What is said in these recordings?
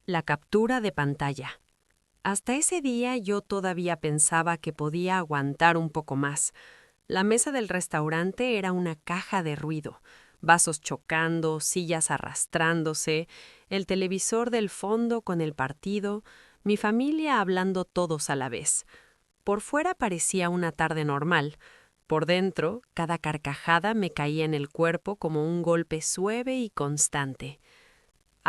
La captura de pantalla. Hasta ese día yo todavía pensaba que podía aguantar un poco más. La mesa del restaurante era una caja de ruido, vasos chocando, sillas arrastrándose, el televisor del fondo con el partido, mi familia hablando todos a la vez. Por fuera parecía una tarde normal. Por dentro, cada carcajada me caía en el cuerpo como un golpe suave y constante.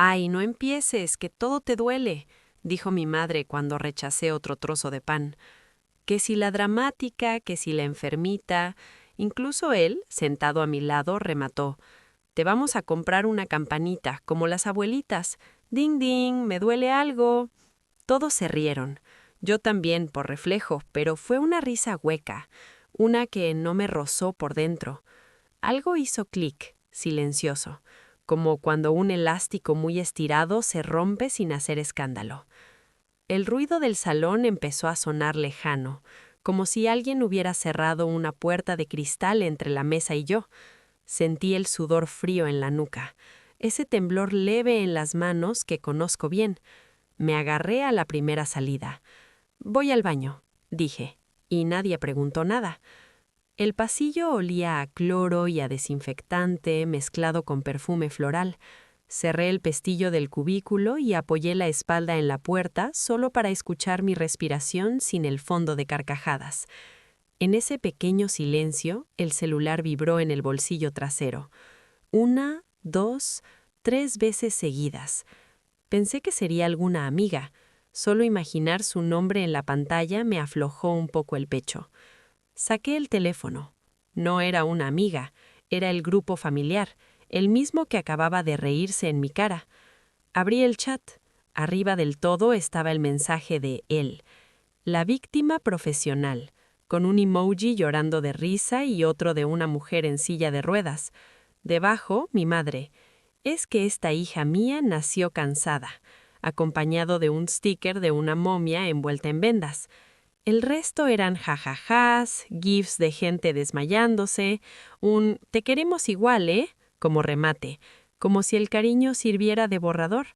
«Ay, no empieces, que todo te duele», dijo mi madre cuando rechacé otro trozo de pan. Que si la dramática, que si la enfermita. Incluso él, sentado a mi lado, remató: «Te vamos a comprar una campanita, como las abuelitas. Ding, ding, me duele algo». Todos se rieron. Yo también, por reflejo, pero fue una risa hueca, una que no me rozó por dentro. Algo hizo clic, silencioso, como cuando un elástico muy estirado se rompe sin hacer escándalo. El ruido del salón empezó a sonar lejano, como si alguien hubiera cerrado una puerta de cristal entre la mesa y yo. Sentí el sudor frío en la nuca, ese temblor leve en las manos que conozco bien. Me agarré a la primera salida. «Voy al baño», dije, y nadie preguntó nada. El pasillo olía a cloro y a desinfectante mezclado con perfume floral. Cerré el pestillo del cubículo y apoyé la espalda en la puerta solo para escuchar mi respiración sin el fondo de carcajadas. En ese pequeño silencio, el celular vibró en el bolsillo trasero. 1, 2, 3 veces seguidas. Pensé que sería alguna amiga. Solo imaginar su nombre en la pantalla me aflojó un poco el pecho. Saqué el teléfono. No era una amiga, era el grupo familiar, el mismo que acababa de reírse en mi cara. Abrí el chat. Arriba del todo estaba el mensaje de él. La víctima profesional, con un emoji llorando de risa y otro de una mujer en silla de ruedas. Debajo, mi madre. Es que esta hija mía nació cansada, acompañado de un sticker de una momia envuelta en vendas. El resto eran jajajás, gifs de gente desmayándose, un «te queremos igual, ¿eh?», como remate, como si el cariño sirviera de borrador.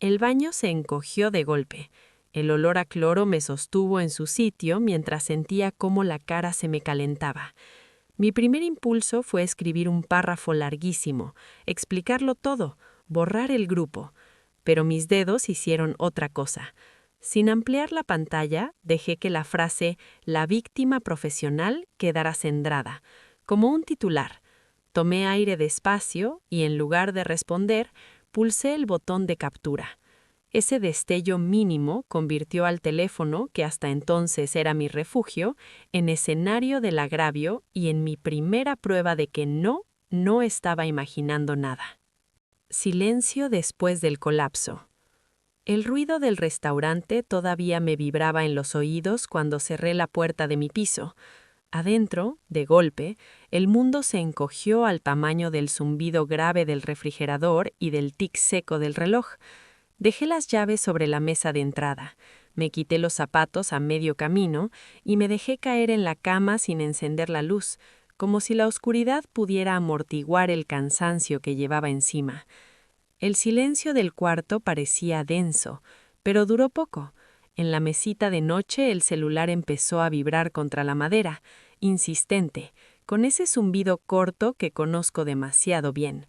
El baño se encogió de golpe. El olor a cloro me sostuvo en su sitio mientras sentía cómo la cara se me calentaba. Mi primer impulso fue escribir un párrafo larguísimo, explicarlo todo, borrar el grupo. Pero mis dedos hicieron otra cosa. Sin ampliar la pantalla, dejé que la frase «la víctima profesional» quedara centrada, como un titular. Tomé aire despacio y, en lugar de responder, pulsé el botón de captura. Ese destello mínimo convirtió al teléfono, que hasta entonces era mi refugio, en escenario del agravio y en mi primera prueba de que no estaba imaginando nada. Silencio después del colapso. El ruido del restaurante todavía me vibraba en los oídos cuando cerré la puerta de mi piso. Adentro, de golpe, el mundo se encogió al tamaño del zumbido grave del refrigerador y del tic seco del reloj. Dejé las llaves sobre la mesa de entrada, me quité los zapatos a medio camino y me dejé caer en la cama sin encender la luz, como si la oscuridad pudiera amortiguar el cansancio que llevaba encima. El silencio del cuarto parecía denso, pero duró poco. En la mesita de noche el celular empezó a vibrar contra la madera, insistente, con ese zumbido corto que conozco demasiado bien.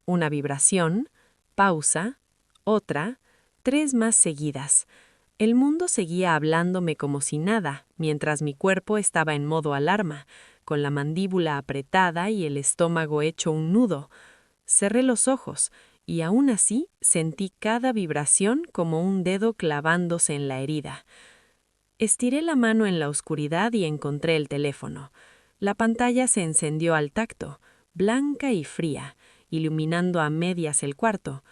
Una vibración, pausa, otra, 3 más seguidas. El mundo seguía hablándome como si nada, mientras mi cuerpo estaba en modo alarma, con la mandíbula apretada y el estómago hecho un nudo. Cerré los ojos, y aún así sentí cada vibración como un dedo clavándose en la herida. Estiré la mano en la oscuridad y encontré el teléfono. La pantalla se encendió al tacto, blanca y fría, iluminando a medias el cuarto.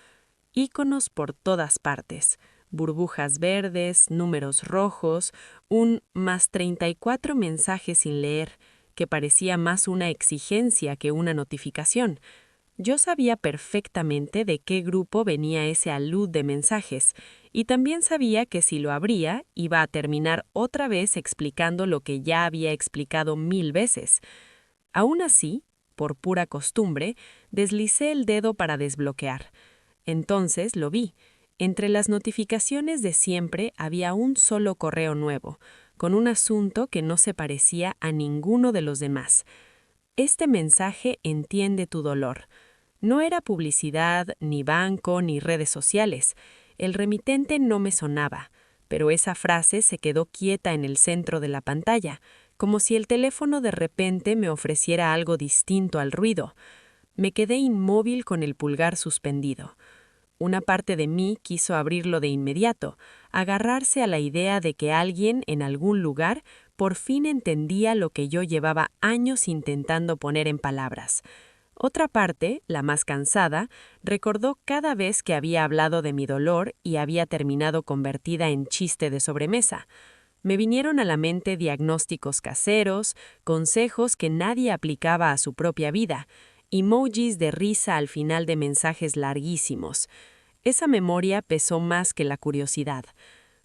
Íconos por todas partes, burbujas verdes, números rojos, un más 34 mensajes sin leer, que parecía más una exigencia que una notificación. Yo sabía perfectamente de qué grupo venía ese alud de mensajes, y también sabía que si lo abría, iba a terminar otra vez explicando lo que ya había explicado 1000 veces. Aún así, por pura costumbre, deslicé el dedo para desbloquear. Entonces lo vi. Entre las notificaciones de siempre había un solo correo nuevo, con un asunto que no se parecía a ninguno de los demás. Este mensaje entiende tu dolor. No era publicidad, ni banco, ni redes sociales. El remitente no me sonaba, pero esa frase se quedó quieta en el centro de la pantalla, como si el teléfono de repente me ofreciera algo distinto al ruido. Me quedé inmóvil con el pulgar suspendido. Una parte de mí quiso abrirlo de inmediato, agarrarse a la idea de que alguien en algún lugar por fin entendía lo que yo llevaba años intentando poner en palabras. Otra parte, la más cansada, recordó cada vez que había hablado de mi dolor y había terminado convertida en chiste de sobremesa. Me vinieron a la mente diagnósticos caseros, consejos que nadie aplicaba a su propia vida, emojis de risa al final de mensajes larguísimos. Esa memoria pesó más que la curiosidad.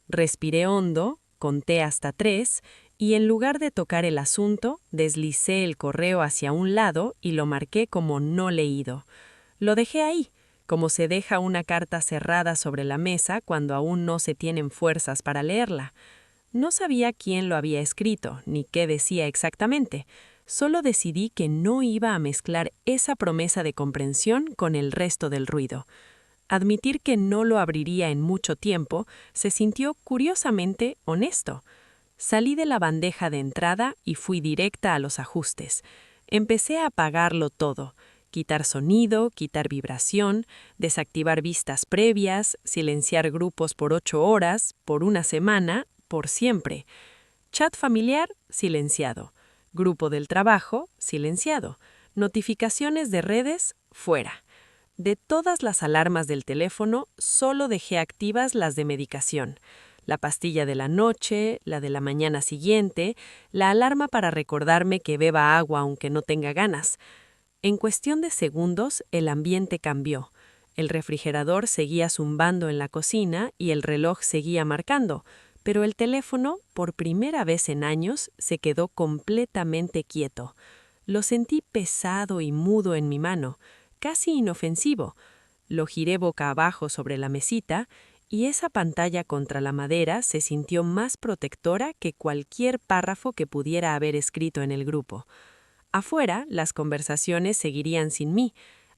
Respiré hondo, conté hasta 3, y en lugar de tocar el asunto, deslicé el correo hacia un lado y lo marqué como no leído. Lo dejé ahí, como se deja una carta cerrada sobre la mesa cuando aún no se tienen fuerzas para leerla. No sabía quién lo había escrito, ni qué decía exactamente. Solo decidí que no iba a mezclar esa promesa de comprensión con el resto del ruido. Admitir que no lo abriría en mucho tiempo se sintió curiosamente honesto. Salí de la bandeja de entrada y fui directa a los ajustes. Empecé a apagarlo todo. Quitar sonido, quitar vibración, desactivar vistas previas, silenciar grupos por 8 horas, por una semana, por siempre. Chat familiar, silenciado. Grupo del trabajo, silenciado. Notificaciones de redes, fuera. De todas las alarmas del teléfono, solo dejé activas las de medicación. La pastilla de la noche, la de la mañana siguiente, la alarma para recordarme que beba agua aunque no tenga ganas. En cuestión de segundos, el ambiente cambió. El refrigerador seguía zumbando en la cocina y el reloj seguía marcando, pero el teléfono, por primera vez en años, se quedó completamente quieto. Lo sentí pesado y mudo en mi mano, casi inofensivo. Lo giré boca abajo sobre la mesita y esa pantalla contra la madera se sintió más protectora que cualquier párrafo que pudiera haber escrito en el grupo. Afuera, las conversaciones seguirían sin mí.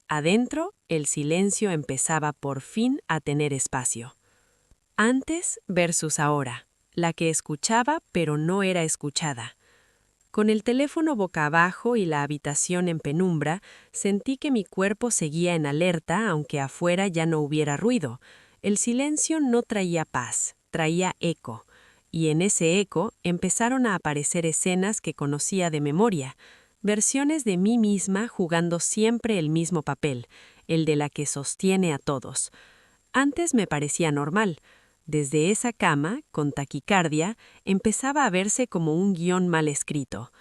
Adentro, el silencio empezaba por fin a tener espacio. Antes versus ahora, la que escuchaba pero no era escuchada. Con el teléfono boca abajo y la habitación en penumbra, sentí que mi cuerpo seguía en alerta aunque afuera ya no hubiera ruido. El silencio no traía paz, traía eco. Y en ese eco empezaron a aparecer escenas que conocía de memoria, versiones de mí misma jugando siempre el mismo papel, el de la que sostiene a todos. Antes me parecía normal. Desde esa cama, con taquicardia, empezaba a verse como un guión mal escrito.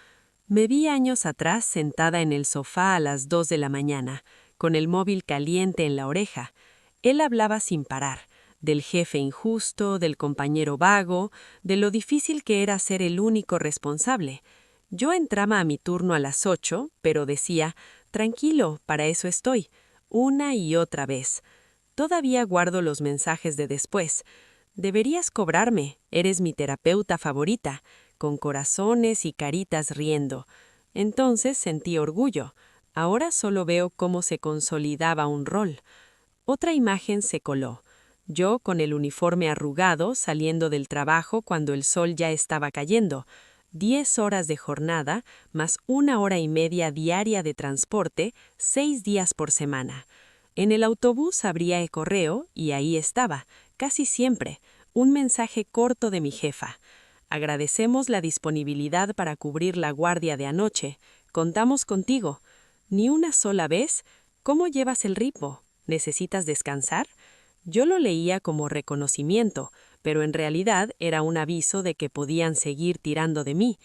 Me vi años atrás sentada en el sofá a las 2 de la mañana, con el móvil caliente en la oreja. Él hablaba sin parar, del jefe injusto, del compañero vago, de lo difícil que era ser el único responsable. Yo entraba a mi turno a las 8, pero decía, tranquilo, para eso estoy, una y otra vez. Todavía guardo los mensajes de después. Deberías cobrarme, eres mi terapeuta favorita, con corazones y caritas riendo. Entonces sentí orgullo. Ahora solo veo cómo se consolidaba un rol. Otra imagen se coló. Yo con el uniforme arrugado saliendo del trabajo cuando el sol ya estaba cayendo. 10 horas de jornada, más 1 hora y media diaria de transporte, 6 días por semana. En el autobús abría el correo y ahí estaba, casi siempre, un mensaje corto de mi jefa. Agradecemos la disponibilidad para cubrir la guardia de anoche. Contamos contigo. Ni una sola vez. ¿Cómo llevas el ritmo? ¿Necesitas descansar? Yo lo leía como reconocimiento, pero en realidad era un aviso de que podían seguir tirando de mí.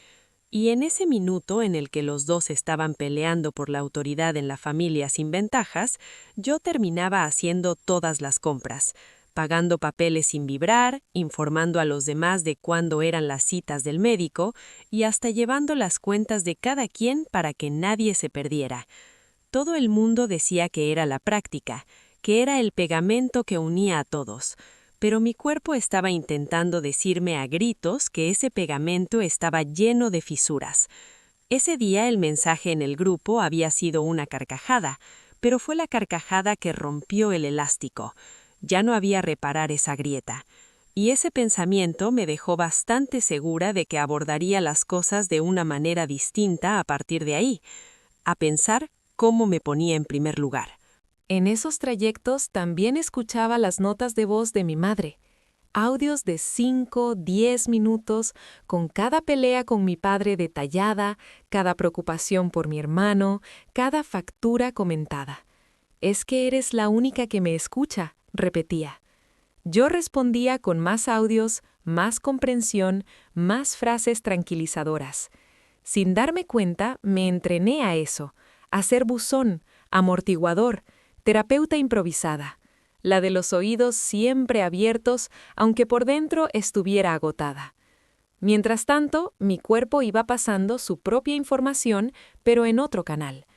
Y en ese minuto en el que los dos estaban peleando por la autoridad en la familia sin ventajas, yo terminaba haciendo todas las compras, pagando papeles sin vibrar, informando a los demás de cuándo eran las citas del médico y hasta llevando las cuentas de cada quien para que nadie se perdiera. Todo el mundo decía que era la práctica, que era el pegamento que unía a todos, pero mi cuerpo estaba intentando decirme a gritos que ese pegamento estaba lleno de fisuras. Ese día el mensaje en el grupo había sido una carcajada, pero fue la carcajada que rompió el elástico. Ya no había reparar esa grieta. Y ese pensamiento me dejó bastante segura de que abordaría las cosas de una manera distinta a partir de ahí, a pensar cómo me ponía en primer lugar. En esos trayectos también escuchaba las notas de voz de mi madre. Audios de 5, 10 minutos, con cada pelea con mi padre detallada, cada preocupación por mi hermano, cada factura comentada. «Es que eres la única que me escucha», repetía. Yo respondía con más audios, más comprensión, más frases tranquilizadoras. Sin darme cuenta, me entrené a eso, a ser buzón, amortiguador, terapeuta improvisada, la de los oídos siempre abiertos, aunque por dentro estuviera agotada. Mientras tanto, mi cuerpo iba pasando su propia información, pero en otro canal.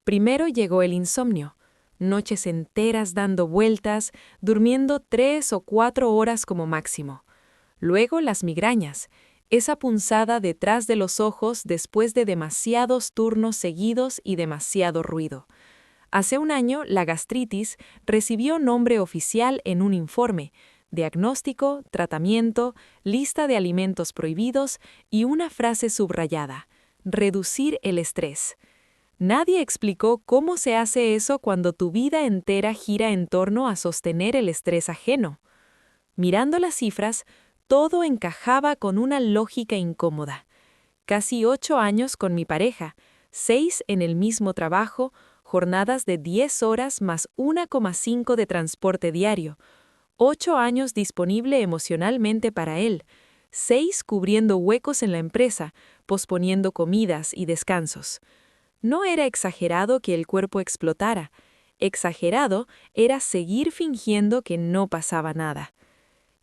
Primero llegó el insomnio, noches enteras dando vueltas, durmiendo 3 o 4 horas como máximo. Luego las migrañas, esa punzada detrás de los ojos después de demasiados turnos seguidos y demasiado ruido. Hace un año, la gastritis recibió nombre oficial en un informe, diagnóstico, tratamiento, lista de alimentos prohibidos y una frase subrayada: reducir el estrés. Nadie explicó cómo se hace eso cuando tu vida entera gira en torno a sostener el estrés ajeno. Mirando las cifras, todo encajaba con una lógica incómoda. Casi 8 años con mi pareja, 6 en el mismo trabajo, jornadas de 10 horas más 1,5 de transporte diario, 8 años disponible emocionalmente para él, 6 cubriendo huecos en la empresa, posponiendo comidas y descansos. No era exagerado que el cuerpo explotara. Exagerado era seguir fingiendo que no pasaba nada.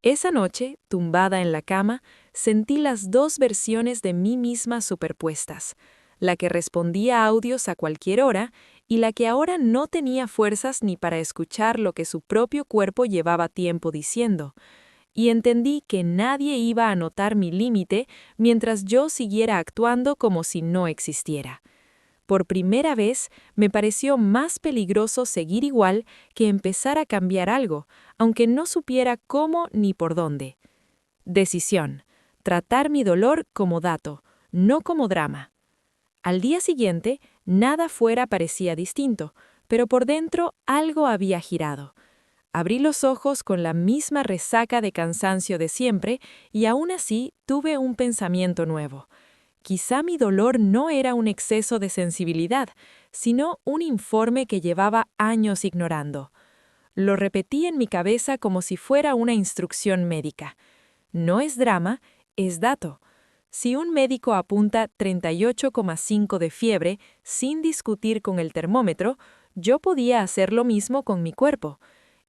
Esa noche, tumbada en la cama, sentí las 2 versiones de mí misma superpuestas, la que respondía a audios a cualquier hora y la que ahora no tenía fuerzas ni para escuchar lo que su propio cuerpo llevaba tiempo diciendo. Y entendí que nadie iba a notar mi límite mientras yo siguiera actuando como si no existiera. Por primera vez, me pareció más peligroso seguir igual que empezar a cambiar algo, aunque no supiera cómo ni por dónde. Decisión: tratar mi dolor como dato, no como drama. Al día siguiente, nada fuera parecía distinto, pero por dentro algo había girado. Abrí los ojos con la misma resaca de cansancio de siempre y aún así tuve un pensamiento nuevo. Quizá mi dolor no era un exceso de sensibilidad, sino un informe que llevaba años ignorando. Lo repetí en mi cabeza como si fuera una instrucción médica. No es drama, es dato. Si un médico apunta 38,5 de fiebre sin discutir con el termómetro, yo podía hacer lo mismo con mi cuerpo.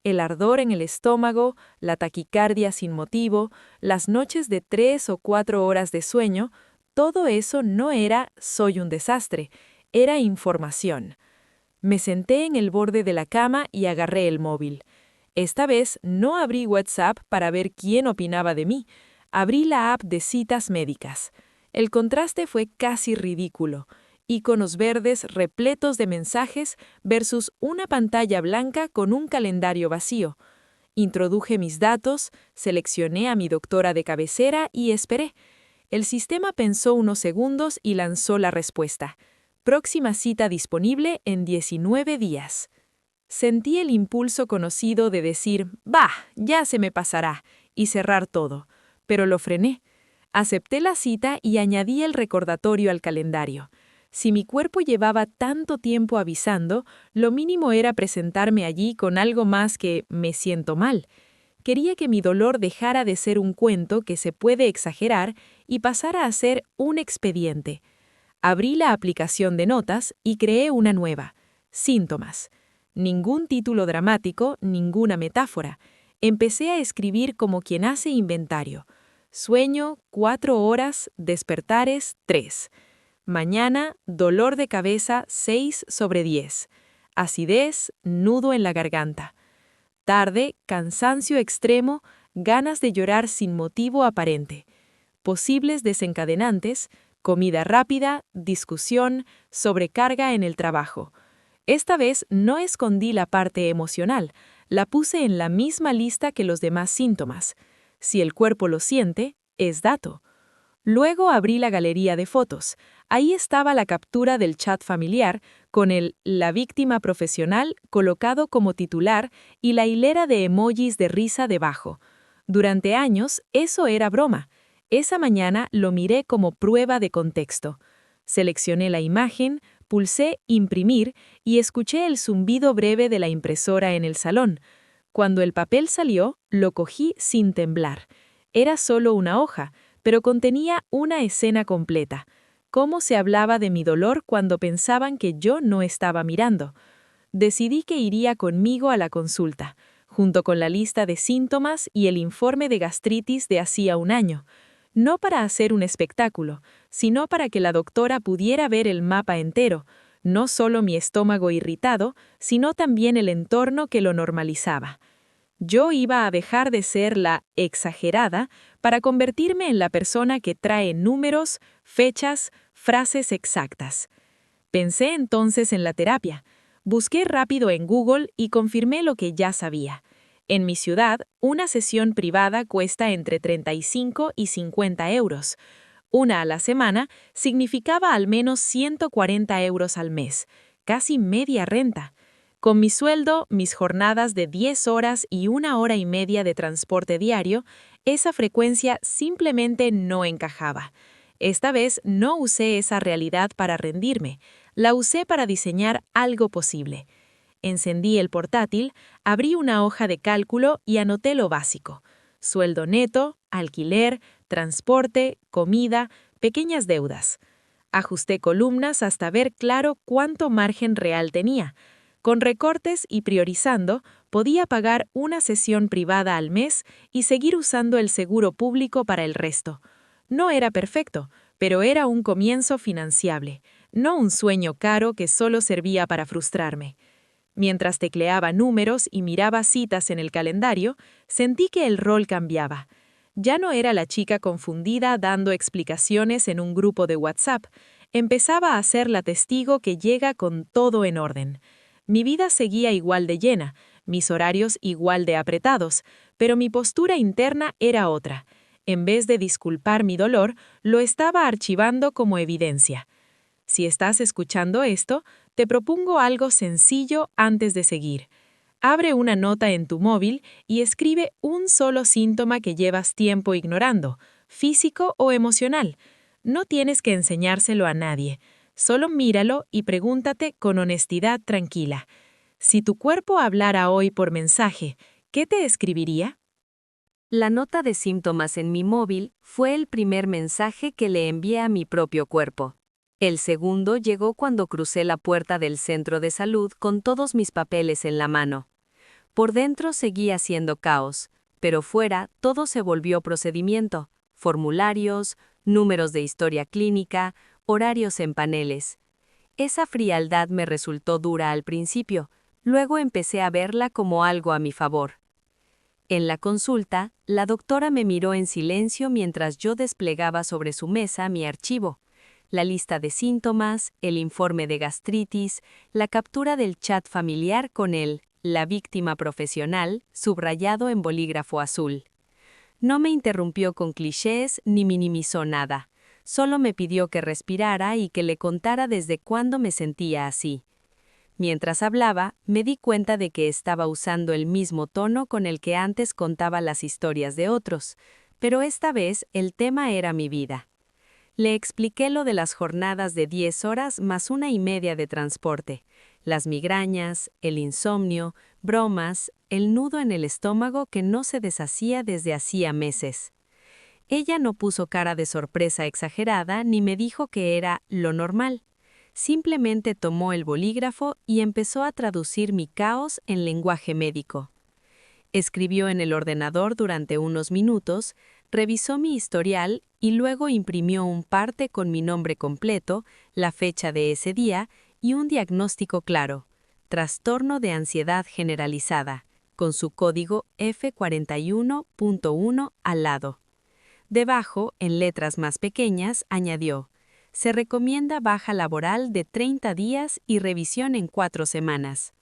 El ardor en el estómago, la taquicardia sin motivo, las noches de 3 o 4 horas de sueño, todo eso no era «soy un desastre», era información. Me senté en el borde de la cama y agarré el móvil. Esta vez no abrí WhatsApp para ver quién opinaba de mí. Abrí la app de citas médicas. El contraste fue casi ridículo. Iconos verdes repletos de mensajes versus una pantalla blanca con un calendario vacío. Introduje mis datos, seleccioné a mi doctora de cabecera y esperé. El sistema pensó unos segundos y lanzó la respuesta: próxima cita disponible en 19 días. Sentí el impulso conocido de decir, «Bah, ya se me pasará», y cerrar todo. Pero lo frené. Acepté la cita y añadí el recordatorio al calendario. Si mi cuerpo llevaba tanto tiempo avisando, lo mínimo era presentarme allí con algo más que «me siento mal». Quería que mi dolor dejara de ser un cuento que se puede exagerar y pasara a ser un expediente. Abrí la aplicación de notas y creé una nueva: síntomas. Ningún título dramático, ninguna metáfora. Empecé a escribir como quien hace inventario. Sueño, 4 horas, despertares, 3. Mañana, dolor de cabeza, 6 sobre 10. Acidez, nudo en la garganta. Tarde, cansancio extremo, ganas de llorar sin motivo aparente. Posibles desencadenantes: comida rápida, discusión, sobrecarga en el trabajo. Esta vez no escondí la parte emocional, la puse en la misma lista que los demás síntomas. Si el cuerpo lo siente, es dato. Luego abrí la galería de fotos. Ahí estaba la captura del chat familiar con la víctima profesional colocado como titular y la hilera de emojis de risa debajo. Durante años, eso era broma. Esa mañana lo miré como prueba de contexto. Seleccioné la imagen, pulsé imprimir y escuché el zumbido breve de la impresora en el salón. Cuando el papel salió, lo cogí sin temblar. Era solo una hoja, pero contenía una escena completa. Cómo se hablaba de mi dolor cuando pensaban que yo no estaba mirando. Decidí que iría conmigo a la consulta, junto con la lista de síntomas y el informe de gastritis de hacía un año. No para hacer un espectáculo, sino para que la doctora pudiera ver el mapa entero, no solo mi estómago irritado, sino también el entorno que lo normalizaba. Yo iba a dejar de ser la exagerada para convertirme en la persona que trae números, fechas, frases exactas. Pensé entonces en la terapia. Busqué rápido en Google y confirmé lo que ya sabía. En mi ciudad, una sesión privada cuesta entre 35 y 50 euros. Una a la semana significaba al menos 140 euros al mes, casi media renta. Con mi sueldo, mis jornadas de 10 horas y 1 hora y media de transporte diario, esa frecuencia simplemente no encajaba. Esta vez no usé esa realidad para rendirme, la usé para diseñar algo posible. Encendí el portátil, abrí una hoja de cálculo y anoté lo básico: sueldo neto, alquiler, transporte, comida, pequeñas deudas. Ajusté columnas hasta ver claro cuánto margen real tenía. Con recortes y priorizando, podía pagar una sesión privada al mes y seguir usando el seguro público para el resto. No era perfecto, pero era un comienzo financiable, no un sueño caro que solo servía para frustrarme. Mientras tecleaba números y miraba citas en el calendario, sentí que el rol cambiaba. Ya no era la chica confundida dando explicaciones en un grupo de WhatsApp. Empezaba a ser la testigo que llega con todo en orden. Mi vida seguía igual de llena, mis horarios igual de apretados, pero mi postura interna era otra. En vez de disculpar mi dolor, lo estaba archivando como evidencia. Si estás escuchando esto, te propongo algo sencillo antes de seguir. Abre una nota en tu móvil y escribe un solo síntoma que llevas tiempo ignorando, físico o emocional. No tienes que enseñárselo a nadie. Solo míralo y pregúntate con honestidad tranquila: si tu cuerpo hablara hoy por mensaje, ¿qué te escribiría? La nota de síntomas en mi móvil fue el primer mensaje que le envié a mi propio cuerpo. El segundo llegó cuando crucé la puerta del centro de salud con todos mis papeles en la mano. Por dentro seguía siendo caos, pero fuera todo se volvió procedimiento: formularios, números de historia clínica, horarios en paneles. Esa frialdad me resultó dura al principio, luego empecé a verla como algo a mi favor. En la consulta, la doctora me miró en silencio mientras yo desplegaba sobre su mesa mi archivo: la lista de síntomas, el informe de gastritis, la captura del chat familiar con la víctima profesional, subrayado en bolígrafo azul. No me interrumpió con clichés ni minimizó nada. Solo me pidió que respirara y que le contara desde cuándo me sentía así. Mientras hablaba, me di cuenta de que estaba usando el mismo tono con el que antes contaba las historias de otros, pero esta vez el tema era mi vida. Le expliqué lo de las jornadas de 10 horas más 1 hora y media de transporte, las migrañas, el insomnio, bromas, el nudo en el estómago que no se deshacía desde hacía meses. Ella no puso cara de sorpresa exagerada ni me dijo que era lo normal. Simplemente tomó el bolígrafo y empezó a traducir mi caos en lenguaje médico. Escribió en el ordenador durante unos minutos, revisó mi historial y luego imprimió un parte con mi nombre completo, la fecha de ese día y un diagnóstico claro: trastorno de ansiedad generalizada, con su código F41.1 al lado. Debajo, en letras más pequeñas, añadió: se recomienda baja laboral de 30 días y revisión en 4 semanas.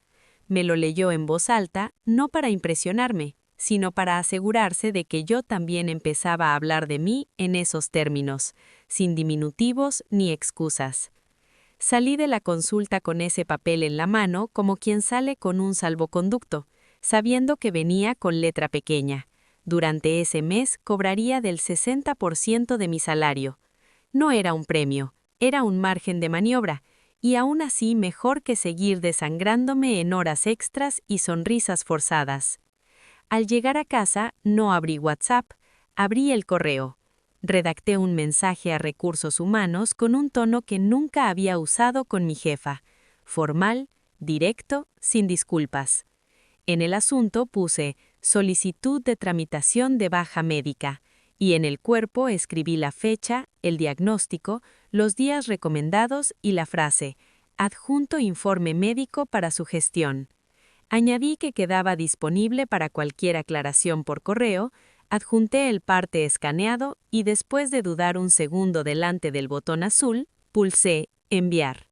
Me lo leyó en voz alta, no para impresionarme, sino para asegurarse de que yo también empezaba a hablar de mí en esos términos, sin diminutivos ni excusas. Salí de la consulta con ese papel en la mano como quien sale con un salvoconducto, sabiendo que venía con letra pequeña. Durante ese mes cobraría del 60% de mi salario. No era un premio, era un margen de maniobra, y aún así mejor que seguir desangrándome en horas extras y sonrisas forzadas. Al llegar a casa, no abrí WhatsApp, abrí el correo. Redacté un mensaje a Recursos Humanos con un tono que nunca había usado con mi jefa: formal, directo, sin disculpas. En el asunto puse solicitud de tramitación de baja médica, y en el cuerpo escribí la fecha, el diagnóstico, los días recomendados y la frase: adjunto informe médico para su gestión. Añadí que quedaba disponible para cualquier aclaración por correo, adjunté el parte escaneado y después de dudar un segundo delante del botón azul, pulsé enviar.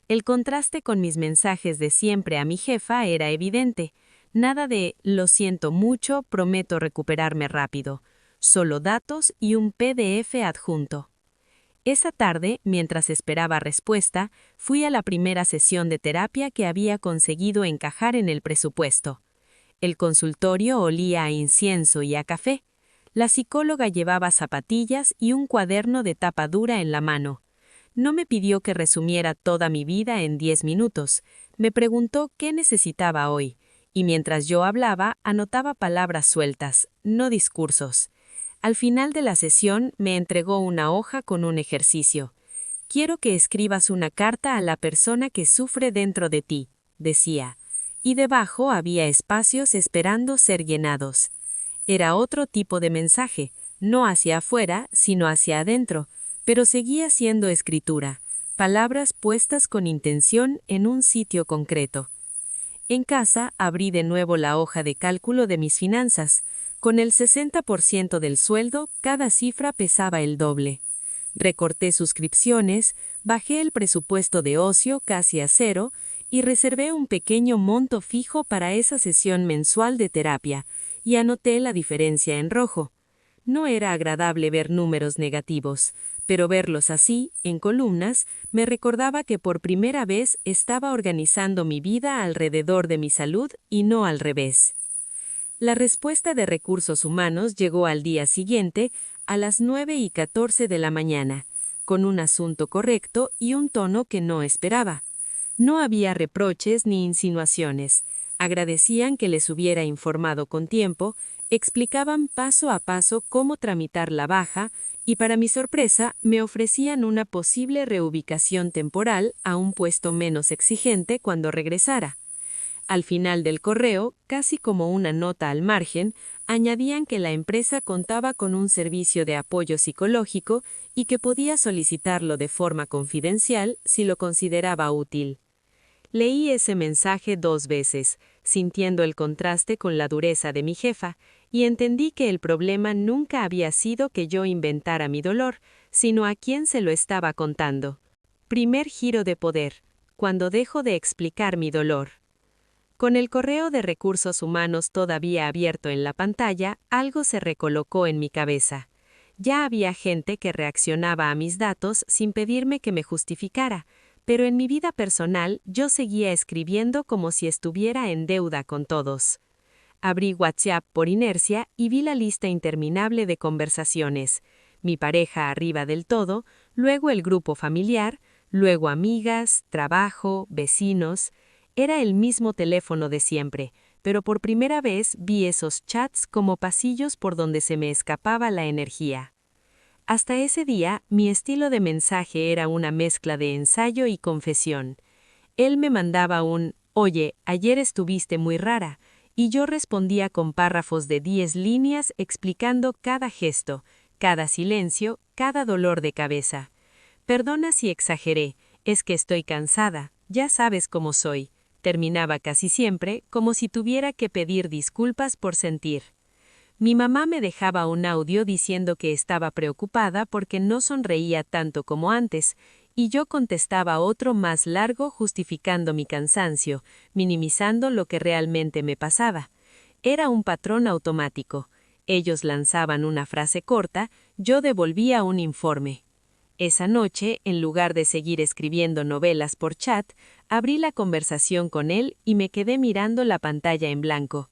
El contraste con mis mensajes de siempre a mi jefa era evidente. Nada de lo siento mucho, prometo recuperarme rápido. Solo datos y un PDF adjunto. Esa tarde, mientras esperaba respuesta, fui a la primera sesión de terapia que había conseguido encajar en el presupuesto. El consultorio olía a incienso y a café. La psicóloga llevaba zapatillas y un cuaderno de tapa dura en la mano. No me pidió que resumiera toda mi vida en 10 minutos. Me preguntó qué necesitaba hoy, y mientras yo hablaba, anotaba palabras sueltas, no discursos. Al final de la sesión me entregó una hoja con un ejercicio. Quiero que escribas una carta a la persona que sufre dentro de ti, decía, y debajo había espacios esperando ser llenados. Era otro tipo de mensaje, no hacia afuera, sino hacia adentro, pero seguía siendo escritura, palabras puestas con intención en un sitio concreto. En casa abrí de nuevo la hoja de cálculo de mis finanzas. Con el 60% del sueldo, cada cifra pesaba el doble. Recorté suscripciones, bajé el presupuesto de ocio casi a cero y reservé un pequeño monto fijo para esa sesión mensual de terapia, y anoté la diferencia en rojo. No era agradable ver números negativos, pero verlos así, en columnas, me recordaba que por primera vez estaba organizando mi vida alrededor de mi salud y no al revés. La respuesta de Recursos Humanos llegó al día siguiente, a las 9:14 de la mañana, con un asunto correcto y un tono que no esperaba. No había reproches ni insinuaciones. Agradecían que les hubiera informado con tiempo, explicaban paso a paso cómo tramitar la baja y, para mi sorpresa, me ofrecían una posible reubicación temporal a un puesto menos exigente cuando regresara. Al final del correo, casi como una nota al margen, añadían que la empresa contaba con un servicio de apoyo psicológico y que podía solicitarlo de forma confidencial si lo consideraba útil. Leí ese mensaje 2 veces, sintiendo el contraste con la dureza de mi jefa, y entendí que el problema nunca había sido que yo inventara mi dolor, sino a quién se lo estaba contando. Primer giro de poder, cuando dejo de explicar mi dolor. Con el correo de Recursos Humanos todavía abierto en la pantalla, algo se recolocó en mi cabeza. Ya había gente que reaccionaba a mis datos sin pedirme que me justificara, pero en mi vida personal yo seguía escribiendo como si estuviera en deuda con todos. Abrí WhatsApp por inercia y vi la lista interminable de conversaciones. Mi pareja arriba del todo, luego el grupo familiar, luego amigas, trabajo, vecinos. Era el mismo teléfono de siempre, pero por primera vez vi esos chats como pasillos por donde se me escapaba la energía. Hasta ese día, mi estilo de mensaje era una mezcla de ensayo y confesión. Él me mandaba un «Oye, ayer estuviste muy rara», y yo respondía con párrafos de 10 líneas explicando cada gesto, cada silencio, cada dolor de cabeza. Perdona si exageré, es que estoy cansada, ya sabes cómo soy. Terminaba casi siempre como si tuviera que pedir disculpas por sentir. Mi mamá me dejaba un audio diciendo que estaba preocupada porque no sonreía tanto como antes, y yo contestaba otro más largo justificando mi cansancio, minimizando lo que realmente me pasaba. Era un patrón automático. Ellos lanzaban una frase corta, yo devolvía un informe. Esa noche, en lugar de seguir escribiendo novelas por chat, abrí la conversación con él y me quedé mirando la pantalla en blanco.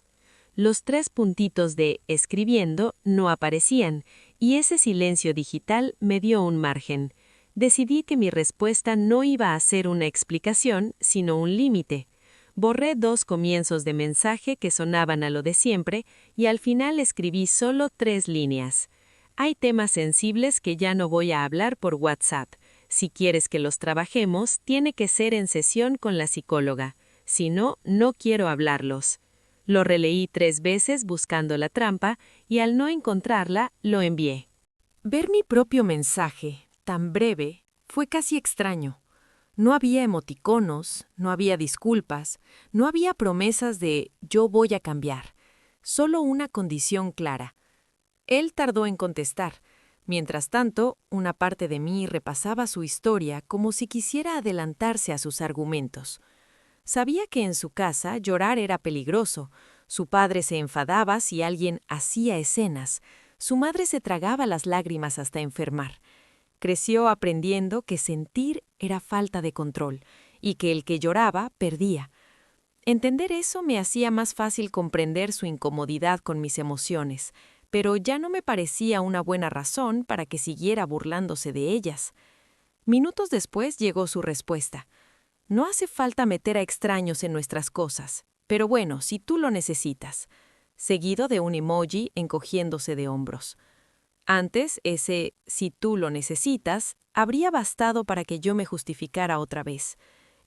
Los 3 puntitos de escribiendo no aparecían, y ese silencio digital me dio un margen. Decidí que mi respuesta no iba a ser una explicación, sino un límite. Borré 2 comienzos de mensaje que sonaban a lo de siempre, y al final escribí solo 3 líneas. Hay temas sensibles que ya no voy a hablar por WhatsApp. Si quieres que los trabajemos, tiene que ser en sesión con la psicóloga. Si no, no quiero hablarlos. Lo releí 3 veces buscando la trampa y al no encontrarla, lo envié. Ver mi propio mensaje, tan breve, fue casi extraño. No había emoticonos, no había disculpas, no había promesas de yo voy a cambiar, solo una condición clara. Él tardó en contestar. Mientras tanto, una parte de mí repasaba su historia como si quisiera adelantarse a sus argumentos. Sabía que en su casa llorar era peligroso. Su padre se enfadaba si alguien hacía escenas. Su madre se tragaba las lágrimas hasta enfermar. Creció aprendiendo que sentir era falta de control y que el que lloraba perdía. Entender eso me hacía más fácil comprender su incomodidad con mis emociones, pero ya no me parecía una buena razón para que siguiera burlándose de ellas. Minutos después llegó su respuesta. No hace falta meter a extraños en nuestras cosas, pero bueno, si tú lo necesitas. Seguido de un emoji encogiéndose de hombros. Antes, ese si tú lo necesitas habría bastado para que yo me justificara otra vez.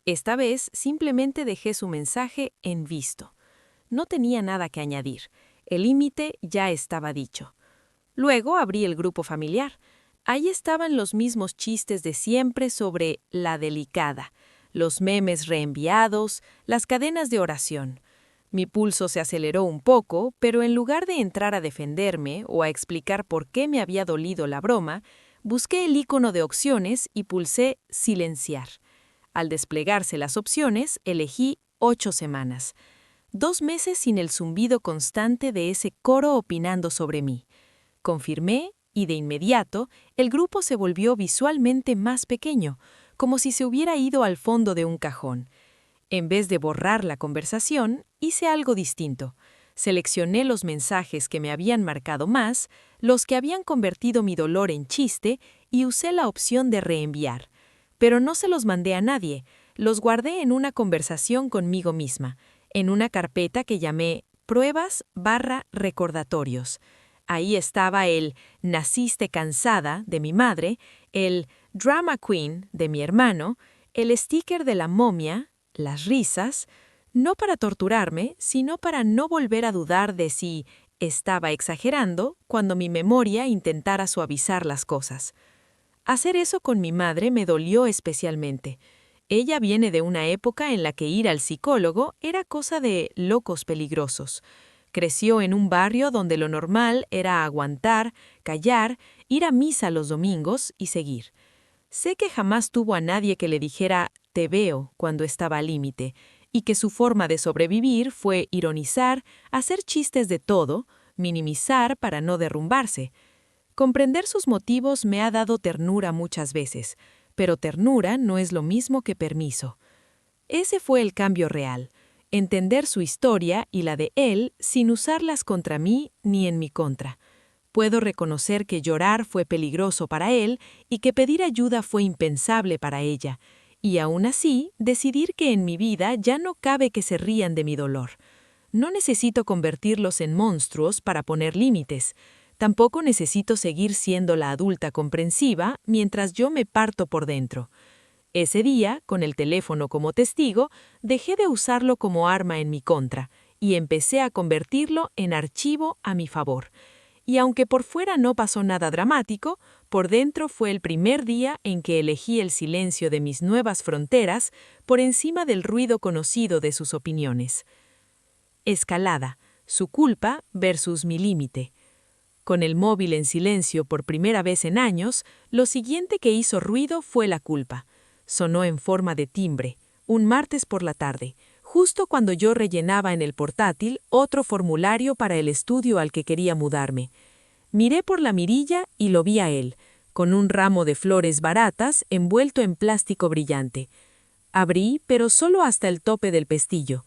Esta vez simplemente dejé su mensaje en visto. No tenía nada que añadir. El límite ya estaba dicho. Luego abrí el grupo familiar. Ahí estaban los mismos chistes de siempre sobre la delicada, los memes reenviados, las cadenas de oración. Mi pulso se aceleró un poco, pero en lugar de entrar a defenderme o a explicar por qué me había dolido la broma, busqué el icono de opciones y pulsé silenciar. Al desplegarse las opciones, elegí 8 semanas. 2 meses sin el zumbido constante de ese coro opinando sobre mí. Confirmé y de inmediato el grupo se volvió visualmente más pequeño, como si se hubiera ido al fondo de un cajón. En vez de borrar la conversación, hice algo distinto. Seleccioné los mensajes que me habían marcado más, los que habían convertido mi dolor en chiste, y usé la opción de reenviar. Pero no se los mandé a nadie, los guardé en una conversación conmigo misma, en una carpeta que llamé pruebas/recordatorios. Ahí estaba el «Naciste cansada» de mi madre, el «Drama Queen» de mi hermano, el sticker de la momia, las risas, no para torturarme, sino para no volver a dudar de si estaba exagerando cuando mi memoria intentara suavizar las cosas. Hacer eso con mi madre me dolió especialmente. Ella viene de una época en la que ir al psicólogo era cosa de locos peligrosos. Creció en un barrio donde lo normal era aguantar, callar, ir a misa los domingos y seguir. Sé que jamás tuvo a nadie que le dijera «te veo» cuando estaba al límite, y que su forma de sobrevivir fue ironizar, hacer chistes de todo, minimizar para no derrumbarse. Comprender sus motivos me ha dado ternura muchas veces, pero ternura no es lo mismo que permiso. Ese fue el cambio real, entender su historia y la de él sin usarlas contra mí ni en mi contra. Puedo reconocer que llorar fue peligroso para él y que pedir ayuda fue impensable para ella, y aún así decidir que en mi vida ya no cabe que se rían de mi dolor. No necesito convertirlos en monstruos para poner límites. Tampoco necesito seguir siendo la adulta comprensiva mientras yo me parto por dentro. Ese día, con el teléfono como testigo, dejé de usarlo como arma en mi contra y empecé a convertirlo en archivo a mi favor. y aunque por fuera no pasó nada dramático, por dentro fue el primer día en que elegí el silencio de mis nuevas fronteras por encima del ruido conocido de sus opiniones. Escalada, su culpa versus mi límite. Con el móvil en silencio por primera vez en años, lo siguiente que hizo ruido fue la culpa. Sonó en forma de timbre, un martes por la tarde, justo cuando yo rellenaba en el portátil otro formulario para el estudio al que quería mudarme. Miré por la mirilla y lo vi a él, con un ramo de flores baratas envuelto en plástico brillante. Abrí, pero solo hasta el tope del pestillo.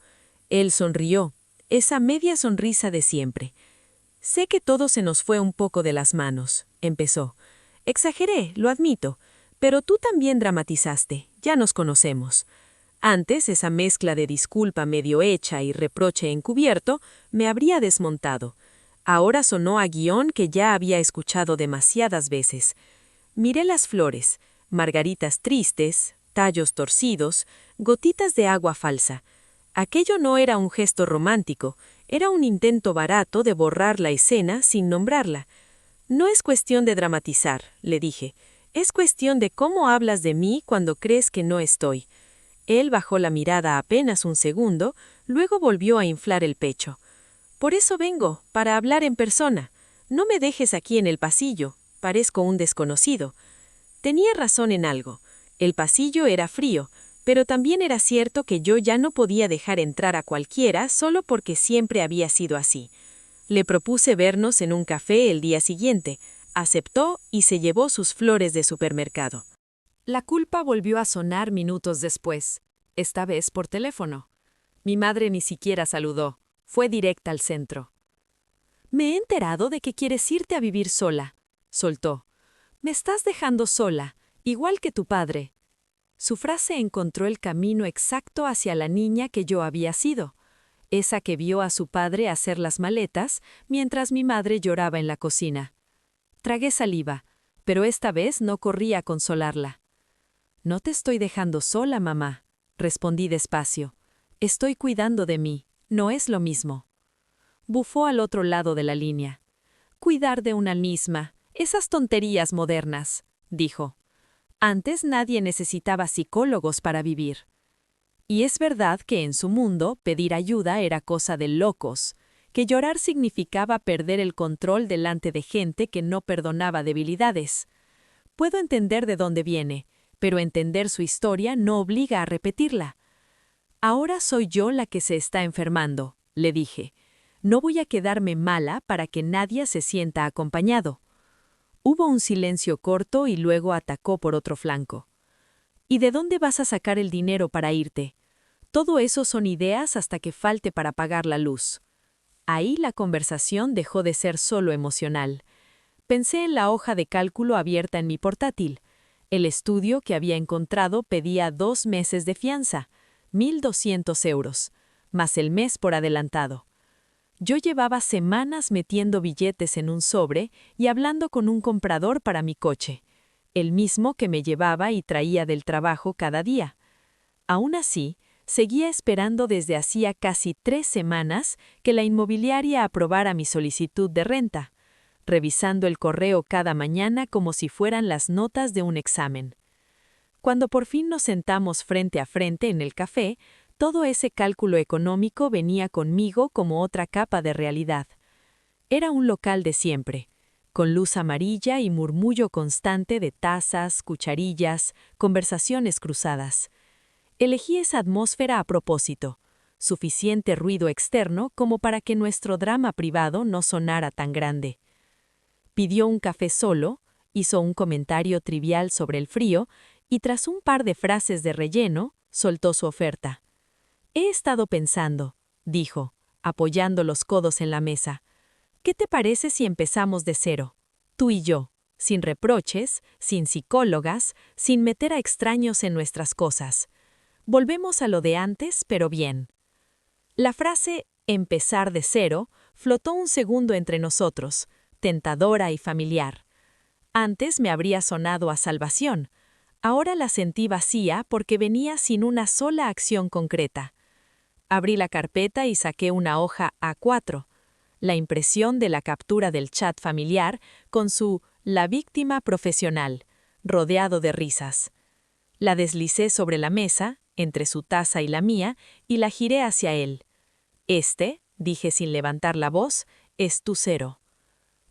Él sonrió, esa media sonrisa de siempre. Sé que todo se nos fue un poco de las manos, empezó. Exageré, lo admito, pero tú también dramatizaste, ya nos conocemos. Antes, esa mezcla de disculpa medio hecha y reproche encubierto me habría desmontado. Ahora sonó a guión que ya había escuchado demasiadas veces. Miré las flores, margaritas tristes, tallos torcidos, gotitas de agua falsa. Aquello no era un gesto romántico, era un intento barato de borrar la escena sin nombrarla. No es cuestión de dramatizar, le dije. Es cuestión de cómo hablas de mí cuando crees que no estoy. Él bajó la mirada apenas un segundo, luego volvió a inflar el pecho. Por eso vengo, para hablar en persona. No me dejes aquí en el pasillo, parezco un desconocido. Tenía razón en algo. El pasillo era frío, pero también era cierto que yo ya no podía dejar entrar a cualquiera solo porque siempre había sido así. Le propuse vernos en un café el día siguiente. Aceptó y se llevó sus flores de supermercado. La culpa volvió a sonar minutos después, esta vez por teléfono. Mi madre ni siquiera saludó, fue directa al centro. «Me he enterado de que quieres irte a vivir sola», soltó. «Me estás dejando sola, igual que tu padre». Su frase encontró el camino exacto hacia la niña que yo había sido, esa que vio a su padre hacer las maletas mientras mi madre lloraba en la cocina. Tragué saliva, pero esta vez no corrí a consolarla. «No te estoy dejando sola, mamá», respondí despacio. «Estoy cuidando de mí, no es lo mismo». Bufó al otro lado de la línea. «Cuidar de una misma, esas tonterías modernas», dijo. Antes nadie necesitaba psicólogos para vivir. Y es verdad que en su mundo pedir ayuda era cosa de locos, que llorar significaba perder el control delante de gente que no perdonaba debilidades. Puedo entender de dónde viene, pero entender su historia no obliga a repetirla. «Ahora soy yo la que se está enfermando», le dije. «No voy a quedarme mala para que nadie se sienta acompañado». Hubo un silencio corto y luego atacó por otro flanco. «¿Y de dónde vas a sacar el dinero para irte? Todo eso son ideas hasta que falte para pagar la luz». Ahí la conversación dejó de ser solo emocional. Pensé en la hoja de cálculo abierta en mi portátil. El estudio que había encontrado pedía 2 meses de fianza, 1.200 euros, más el mes por adelantado. Yo llevaba semanas metiendo billetes en un sobre y hablando con un comprador para mi coche, el mismo que me llevaba y traía del trabajo cada día. Aún así, seguía esperando desde hacía casi 3 semanas que la inmobiliaria aprobara mi solicitud de renta, revisando el correo cada mañana como si fueran las notas de un examen. Cuando por fin nos sentamos frente a frente en el café, todo ese cálculo económico venía conmigo como otra capa de realidad. Era un local de siempre, con luz amarilla y murmullo constante de tazas, cucharillas, conversaciones cruzadas. Elegí esa atmósfera a propósito, suficiente ruido externo como para que nuestro drama privado no sonara tan grande. Pidió un café solo, hizo un comentario trivial sobre el frío y tras un par de frases de relleno, soltó su oferta. «He estado pensando», dijo, apoyando los codos en la mesa. «¿Qué te parece si empezamos de cero? Tú y yo, sin reproches, sin psicólogas, sin meter a extraños en nuestras cosas. Volvemos a lo de antes, pero bien». La frase «empezar de cero» flotó un segundo entre nosotros, tentadora y familiar. Antes me habría sonado a salvación. Ahora la sentí vacía porque venía sin una sola acción concreta. Abrí la carpeta y saqué una hoja A4. la impresión de la captura del chat familiar con su «La víctima profesional», rodeado de risas. La deslicé sobre la mesa, entre su taza y la mía, y la giré hacia él. Dije sin levantar la voz, es tu cero.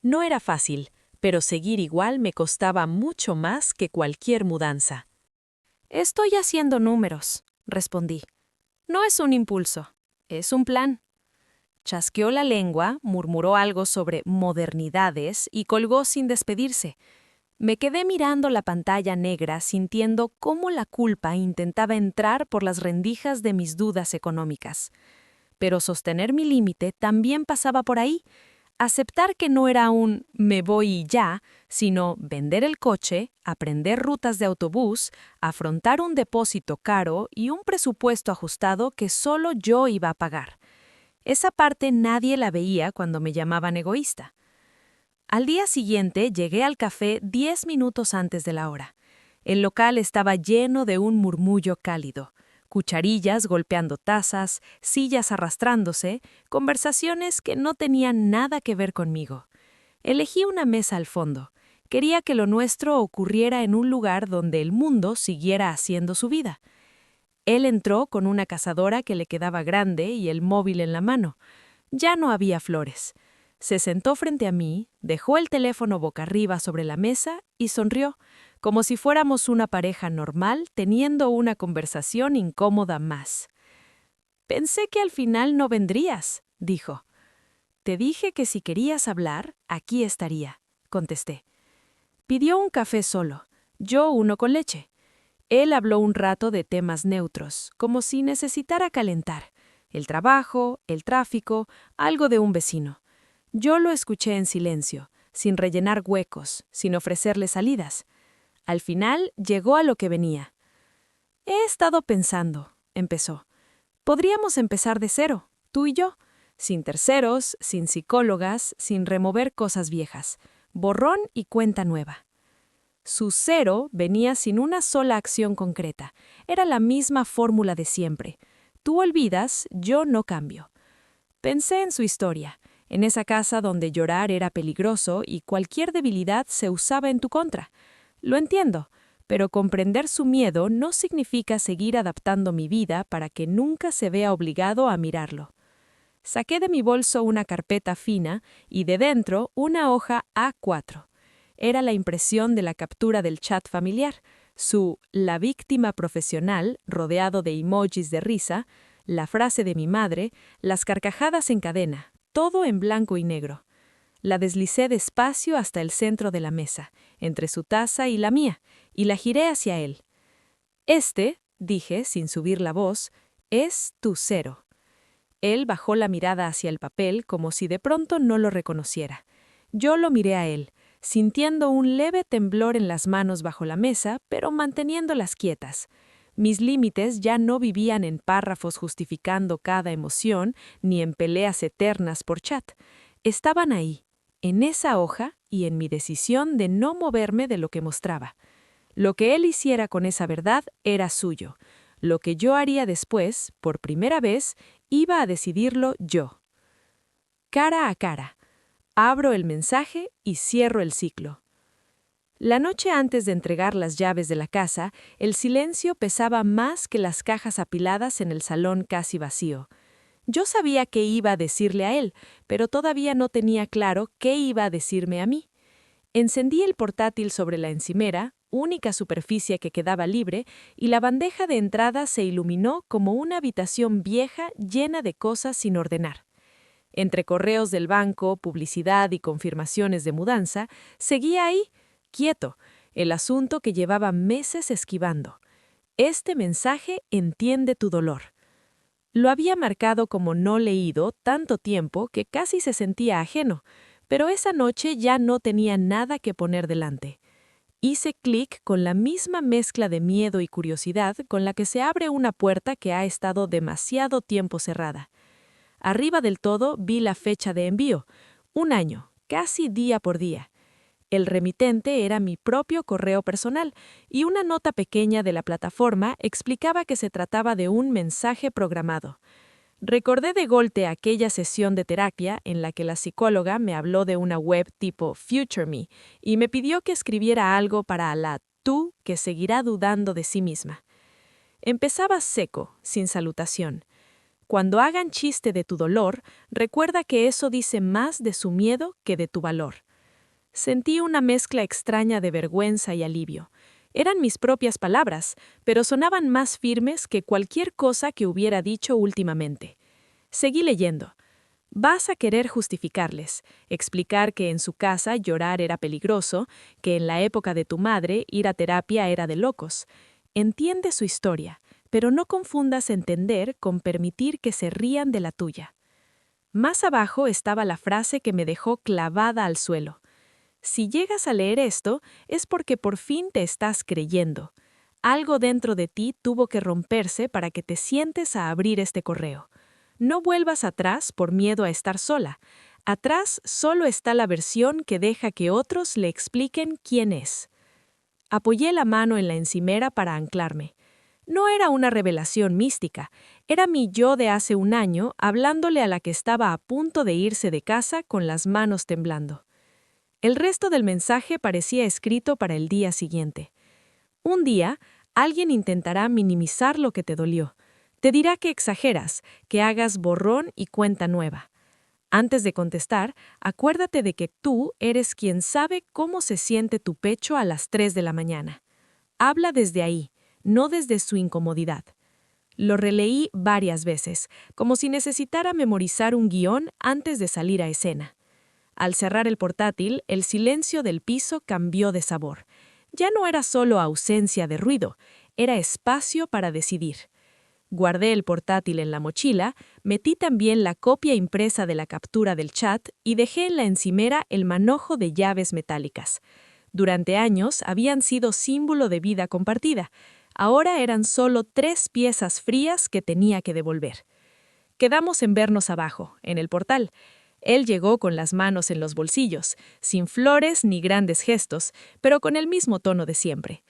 No era fácil, pero seguir igual me costaba mucho más que cualquier mudanza. Estoy haciendo números, respondí. No es un impulso, es un plan. Chasqueó la lengua, murmuró algo sobre modernidades y colgó sin despedirse. Me quedé mirando la pantalla negra sintiendo cómo la culpa intentaba entrar por las rendijas de mis dudas económicas. Pero sostener mi límite también pasaba por ahí. Aceptar que no era un «me voy y ya», sino vender el coche, aprender rutas de autobús, afrontar un depósito caro y un presupuesto ajustado que solo yo iba a pagar. Esa parte nadie la veía cuando me llamaban egoísta. Al día siguiente llegué al café 10 minutos antes de la hora. El local estaba lleno de un murmullo cálido. Cucharillas golpeando tazas, sillas arrastrándose, conversaciones que no tenían nada que ver conmigo. Elegí una mesa al fondo. Quería que lo nuestro ocurriera en un lugar donde el mundo siguiera haciendo su vida. Él entró con una cazadora que le quedaba grande y el móvil en la mano. Ya no había flores. Se sentó frente a mí, dejó el teléfono boca arriba sobre la mesa y sonrió, como si fuéramos una pareja normal teniendo una conversación incómoda más. «Pensé que al final no vendrías», dijo. «Te dije que si querías hablar, aquí estaría», contesté. Pidió un café solo, yo uno con leche. Él habló un rato de temas neutros, como si necesitara calentar. El trabajo, el tráfico, algo de un vecino. Yo lo escuché en silencio, sin rellenar huecos, sin ofrecerle salidas. Al final llegó a lo que venía. «He estado pensando», empezó. «Podríamos empezar de cero, tú y yo, sin terceros, sin psicólogas, sin remover cosas viejas. Borrón y cuenta nueva». Su cero venía sin una sola acción concreta. Era la misma fórmula de siempre. Tú olvidas, yo no cambio. Pensé en su historia, en esa casa donde llorar era peligroso y cualquier debilidad se usaba en tu contra. Lo entiendo, pero comprender su miedo no significa seguir adaptando mi vida para que nunca se vea obligado a mirarlo. Saqué de mi bolso una carpeta fina y de dentro una hoja A4. Era la impresión de la captura del chat familiar, su «la víctima profesional» rodeado de emojis de risa, la frase de mi madre, las carcajadas en cadena, todo en blanco y negro. La deslicé despacio hasta el centro de la mesa, entre su taza y la mía, y la giré hacia él. Dije, sin subir la voz, es tu cero. Él bajó la mirada hacia el papel como si de pronto no lo reconociera. Yo lo miré a él, sintiendo un leve temblor en las manos bajo la mesa, pero manteniéndolas quietas. Mis límites ya no vivían en párrafos justificando cada emoción, ni en peleas eternas por chat. Estaban ahí, en esa hoja y en mi decisión de no moverme de lo que mostraba. Lo que él hiciera con esa verdad era suyo. Lo que yo haría después, por primera vez, iba a decidirlo yo. Cara a cara. Abro el mensaje y cierro el ciclo. La noche antes de entregar las llaves de la casa, el silencio pesaba más que las cajas apiladas en el salón casi vacío. Yo sabía qué iba a decirle a él, pero todavía no tenía claro qué iba a decirme a mí. Encendí el portátil sobre la encimera, única superficie que quedaba libre, y la bandeja de entrada se iluminó como una habitación vieja llena de cosas sin ordenar. Entre correos del banco, publicidad y confirmaciones de mudanza, seguía ahí, quieto, el asunto que llevaba meses esquivando. Este mensaje entiende tu dolor. Lo había marcado como no leído tanto tiempo que casi se sentía ajeno, pero esa noche ya no tenía nada que poner delante. Hice clic con la misma mezcla de miedo y curiosidad con la que se abre una puerta que ha estado demasiado tiempo cerrada. Arriba del todo vi la fecha de envío, 1 año, casi día por día. El remitente era mi propio correo personal y una nota pequeña de la plataforma explicaba que se trataba de un mensaje programado. Recordé de golpe aquella sesión de terapia en la que la psicóloga me habló de una web tipo Future Me y me pidió que escribiera algo para la tú que seguirá dudando de sí misma. Empezaba seco, sin salutación. Cuando hagan chiste de tu dolor, recuerda que eso dice más de su miedo que de tu valor. Sentí una mezcla extraña de vergüenza y alivio. Eran mis propias palabras, pero sonaban más firmes que cualquier cosa que hubiera dicho últimamente. Seguí leyendo. Vas a querer justificarles, explicar que en su casa llorar era peligroso, que en la época de tu madre ir a terapia era de locos. Entiende su historia, pero no confundas entender con permitir que se rían de la tuya. Más abajo estaba la frase que me dejó clavada al suelo. Si llegas a leer esto, es porque por fin te estás creyendo. Algo dentro de ti tuvo que romperse para que te sientes a abrir este correo. No vuelvas atrás por miedo a estar sola. Atrás solo está la versión que deja que otros le expliquen quién es. Apoyé la mano en la encimera para anclarme. No era una revelación mística, era mi yo de hace un año hablándole a la que estaba a punto de irse de casa con las manos temblando. El resto del mensaje parecía escrito para el día siguiente. Un día, alguien intentará minimizar lo que te dolió. Te dirá que exageras, que hagas borrón y cuenta nueva. Antes de contestar, acuérdate de que tú eres quien sabe cómo se siente tu pecho a las 3 de la mañana. Habla desde ahí, no desde su incomodidad. Lo releí varias veces, como si necesitara memorizar un guión antes de salir a escena. Al cerrar el portátil, el silencio del piso cambió de sabor. Ya no era solo ausencia de ruido, era espacio para decidir. Guardé el portátil en la mochila, metí también la copia impresa de la captura del chat y dejé en la encimera el manojo de llaves metálicas. Durante años habían sido símbolo de vida compartida. Ahora eran solo 3 piezas frías que tenía que devolver. Quedamos en vernos abajo, en el portal. Él llegó con las manos en los bolsillos, sin flores ni grandes gestos, pero con el mismo tono de siempre.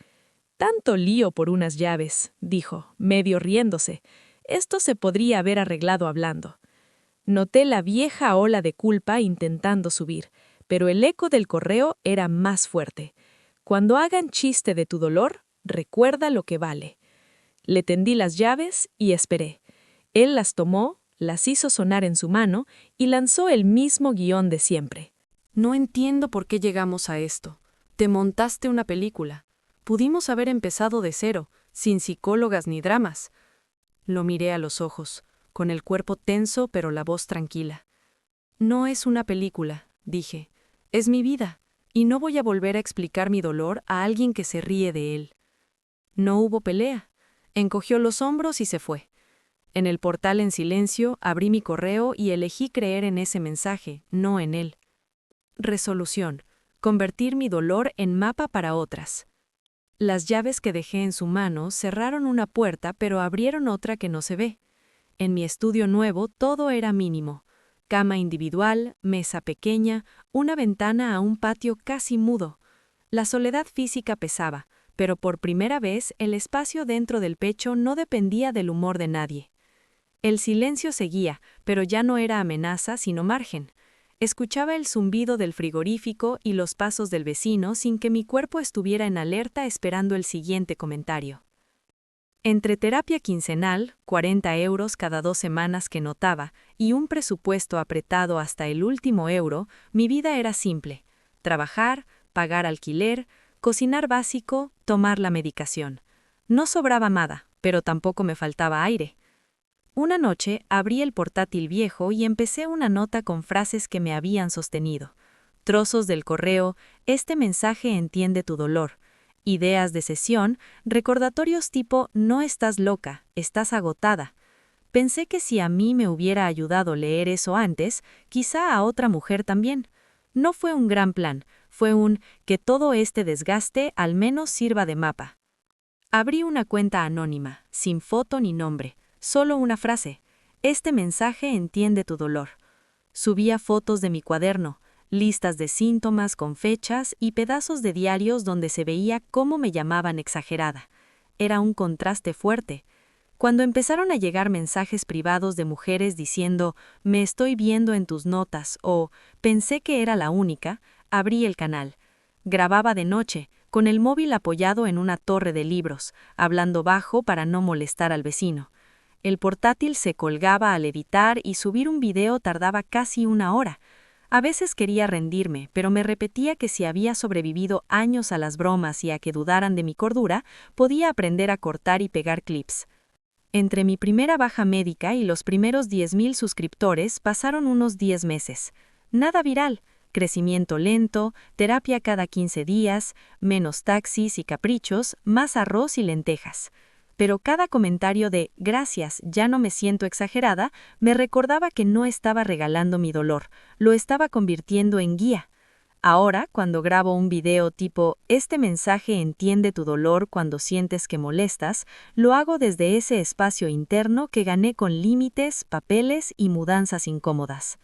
«Tanto lío por unas llaves», dijo, medio riéndose. «Esto se podría haber arreglado hablando». Noté la vieja ola de culpa intentando subir, pero el eco del correo era más fuerte. «Cuando hagan chiste de tu dolor, recuerda lo que vale». Le tendí las llaves y esperé. Él las tomó, las hizo sonar en su mano y lanzó el mismo guión de siempre. No entiendo por qué llegamos a esto. Te montaste una película. Pudimos haber empezado de cero, sin psicólogas ni dramas. Lo miré a los ojos, con el cuerpo tenso pero la voz tranquila. No es una película, dije. Es mi vida, y no voy a volver a explicar mi dolor a alguien que se ríe de él. No hubo pelea. Encogió los hombros y se fue. En el portal en silencio, abrí mi correo y elegí creer en ese mensaje, no en él. Resolución: convertir mi dolor en mapa para otras. Las llaves que dejé en su mano cerraron una puerta, pero abrieron otra que no se ve. En mi estudio nuevo todo era mínimo. Cama individual, mesa pequeña, una ventana a un patio casi mudo. La soledad física pesaba, pero por primera vez el espacio dentro del pecho no dependía del humor de nadie. El silencio seguía, pero ya no era amenaza, sino margen. Escuchaba el zumbido del frigorífico y los pasos del vecino sin que mi cuerpo estuviera en alerta esperando el siguiente comentario. Entre terapia quincenal, 40 euros cada 2 semanas que notaba, y un presupuesto apretado hasta el último euro, mi vida era simple: trabajar, pagar alquiler, cocinar básico, tomar la medicación. No sobraba nada, pero tampoco me faltaba aire. Una noche abrí el portátil viejo y empecé una nota con frases que me habían sostenido. Trozos del correo: este mensaje entiende tu dolor. Ideas de sesión, recordatorios tipo: no estás loca, estás agotada. Pensé que si a mí me hubiera ayudado leer eso antes, quizá a otra mujer también. No fue un gran plan, fue un que todo este desgaste al menos sirva de mapa. Abrí una cuenta anónima, sin foto ni nombre. Solo una frase: este mensaje entiende tu dolor. Subía fotos de mi cuaderno, listas de síntomas con fechas y pedazos de diarios donde se veía cómo me llamaban exagerada. Era un contraste fuerte. Cuando empezaron a llegar mensajes privados de mujeres diciendo «me estoy viendo en tus notas» o «pensé que era la única», abrí el canal. Grababa de noche, con el móvil apoyado en una torre de libros, hablando bajo para no molestar al vecino. El portátil se colgaba al editar y subir un video tardaba casi 1 hora. A veces quería rendirme, pero me repetía que si había sobrevivido años a las bromas y a que dudaran de mi cordura, podía aprender a cortar y pegar clips. Entre mi primera baja médica y los primeros 10,000 suscriptores pasaron unos 10 meses. Nada viral, crecimiento lento, terapia cada 15 días, menos taxis y caprichos, más arroz y lentejas. Pero cada comentario de «gracias, ya no me siento exagerada» me recordaba que no estaba regalando mi dolor, lo estaba convirtiendo en guía. Ahora, cuando grabo un video tipo «este mensaje entiende tu dolor cuando sientes que molestas», lo hago desde ese espacio interno que gané con límites, papeles y mudanzas incómodas.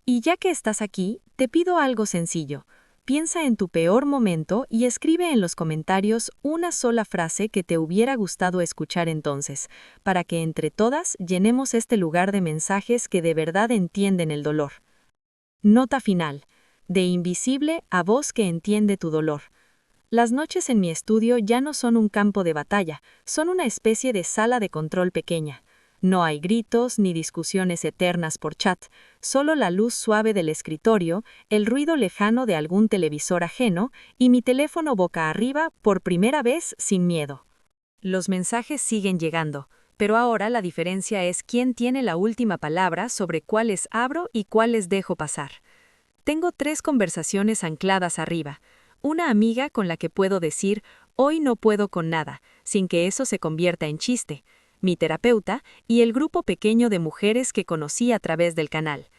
Y ya que estás aquí, te pido algo sencillo. Piensa en tu peor momento y escribe en los comentarios una sola frase que te hubiera gustado escuchar entonces, para que entre todas llenemos este lugar de mensajes que de verdad entienden el dolor. Nota final. De invisible a voz que entiende tu dolor. Las noches en mi estudio ya no son un campo de batalla, son una especie de sala de control pequeña. No hay gritos ni discusiones eternas por chat, solo la luz suave del escritorio, el ruido lejano de algún televisor ajeno y mi teléfono boca arriba por primera vez sin miedo. Los mensajes siguen llegando, pero ahora la diferencia es quién tiene la última palabra sobre cuáles abro y cuáles dejo pasar. Tengo 3 conversaciones ancladas arriba. Una amiga con la que puedo decir «hoy no puedo con nada», sin que eso se convierta en chiste. Mi terapeuta y el grupo pequeño de mujeres que conocí a través del canal.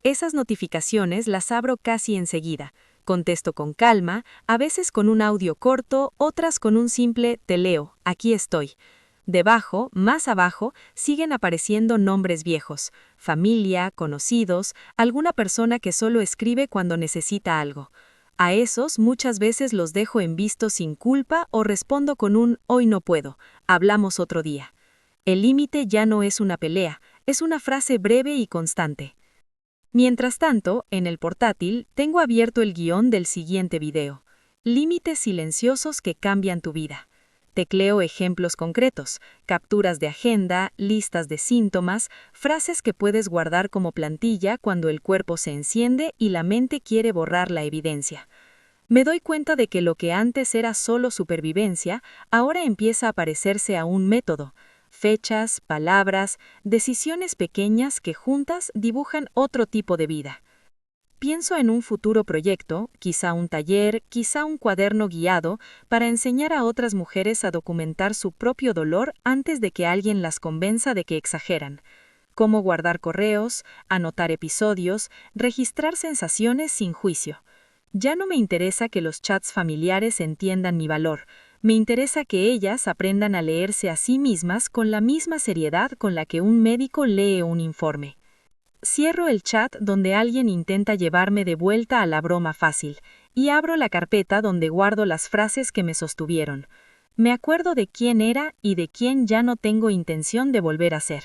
Esas notificaciones las abro casi enseguida. Contesto con calma, a veces con un audio corto, otras con un simple «te leo, aquí estoy». Debajo, más abajo, siguen apareciendo nombres viejos, familia, conocidos, alguna persona que solo escribe cuando necesita algo. A esos muchas veces los dejo en visto sin culpa o respondo con un «hoy no puedo, hablamos otro día». El límite ya no es una pelea, es una frase breve y constante. Mientras tanto, en el portátil, tengo abierto el guión del siguiente video. Límites silenciosos que cambian tu vida. Tecleo ejemplos concretos, capturas de agenda, listas de síntomas, frases que puedes guardar como plantilla cuando el cuerpo se enciende y la mente quiere borrar la evidencia. Me doy cuenta de que lo que antes era solo supervivencia, ahora empieza a parecerse a un método. Fechas, palabras, decisiones pequeñas que juntas dibujan otro tipo de vida. Pienso en un futuro proyecto, quizá un taller, quizá un cuaderno guiado, para enseñar a otras mujeres a documentar su propio dolor antes de que alguien las convenza de que exageran. Cómo guardar correos, anotar episodios, registrar sensaciones sin juicio. Ya no me interesa que los chats familiares entiendan mi valor. Me interesa que ellas aprendan a leerse a sí mismas con la misma seriedad con la que un médico lee un informe. Cierro el chat donde alguien intenta llevarme de vuelta a la broma fácil y abro la carpeta donde guardo las frases que me sostuvieron. Me acuerdo de quién era y de quién ya no tengo intención de volver a ser.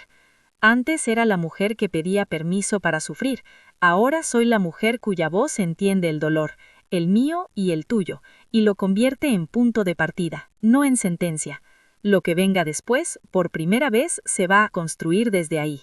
Antes era la mujer que pedía permiso para sufrir, ahora soy la mujer cuya voz entiende el dolor, el mío y el tuyo, y lo convierte en punto de partida, no en sentencia. Lo que venga después, por primera vez, se va a construir desde ahí.